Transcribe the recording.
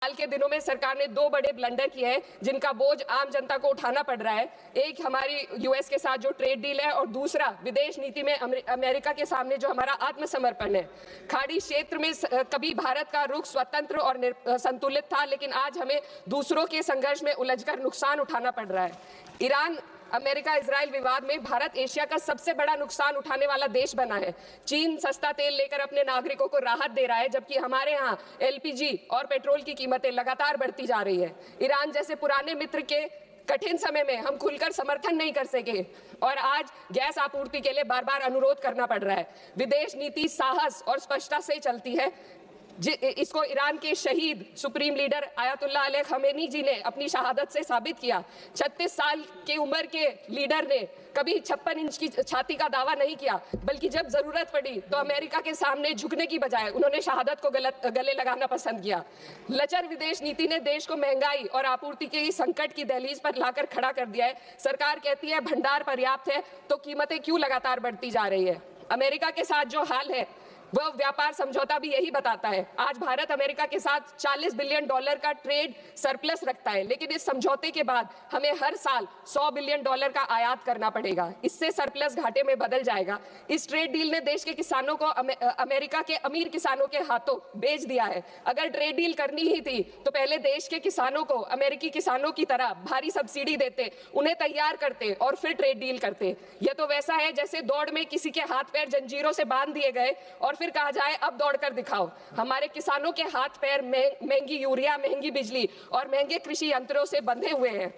हाल के दिनों में सरकार ने 2 बड़े ब्लंडर किए हैं जिनका बोझ आम जनता को उठाना पड़ रहा है। एक हमारी यूएस के साथ जो ट्रेड डील है और दूसरा विदेश नीति में अमेरिका के सामने जो हमारा आत्मसमर्पण है। खाड़ी क्षेत्र में कभी भारत का रुख स्वतंत्र और संतुलित था, लेकिन आज हमें दूसरों के संघर्ष में उलझकर नुकसान उठाना पड़ रहा है। ईरान अमेरिका इजराइल विवाद में भारत एशिया का सबसे बड़ा नुकसान उठाने वाला देश बना है। चीन सस्ता तेल लेकर अपने नागरिकों को राहत दे रहा है, जबकि हमारे यहाँ एलपीजी और पेट्रोल की कीमतें लगातार बढ़ती जा रही है। ईरान जैसे पुराने मित्र के कठिन समय में हम खुलकर समर्थन नहीं कर सके और आज गैस आपूर्ति के लिए बार बार अनुरोध करना पड़ रहा है। विदेश नीति साहस और स्पष्टता से चलती है। इसको ईरान के शहीद supreme leader Ayatollah Ali Khamenei ji ने अपनी शहादत से साबित किया। 36 साल की उम्र के लीडर ने कभी 56 इंच की छाती का दावा नहीं किया, बल्कि जब जरूरत पड़ी तो अमेरिका के सामने झुकने की बजाय उन्होंने शहादत को गले लगाना पसंद किया। लचर विदेश नीति ने देश को महंगाई और आपूर्ति के संकट की दहलीज पर लाकर खड़ा कर दिया है। सरकार कहती है भंडार पर्याप्त है, तो कीमतें क्यों लगातार बढ़ती जा रही है। अमेरिका के साथ जो हाल है वह व्यापार समझौता भी यही बताता है। आज भारत अमेरिका के साथ $40 बिलियन का ट्रेड सरप्लस रखता है, लेकिन इस समझौते के बाद हमें हर साल $100 बिलियन का आयात करना पड़ेगा। इससे सरप्लस घाटे में बदल जाएगा। इस ट्रेड डील ने देश के किसानों को अमेरिका के अमीर किसानों के हाथों बेच दिया है। अगर ट्रेड डील करनी ही थी तो पहले देश के किसानों को अमेरिकी किसानों की तरह भारी सब्सिडी देते, उन्हें तैयार करते और फिर ट्रेड डील करते। यह तो वैसा है जैसे दौड़ में किसी के हाथ पैर जंजीरों से बांध दिए गए और फिर कहा जाए अब दौड़ कर दिखाओ। हमारे किसानों के हाथ पैर महंगी यूरिया, महंगी बिजली और महंगे कृषि यंत्रों से बंधे हुए हैं।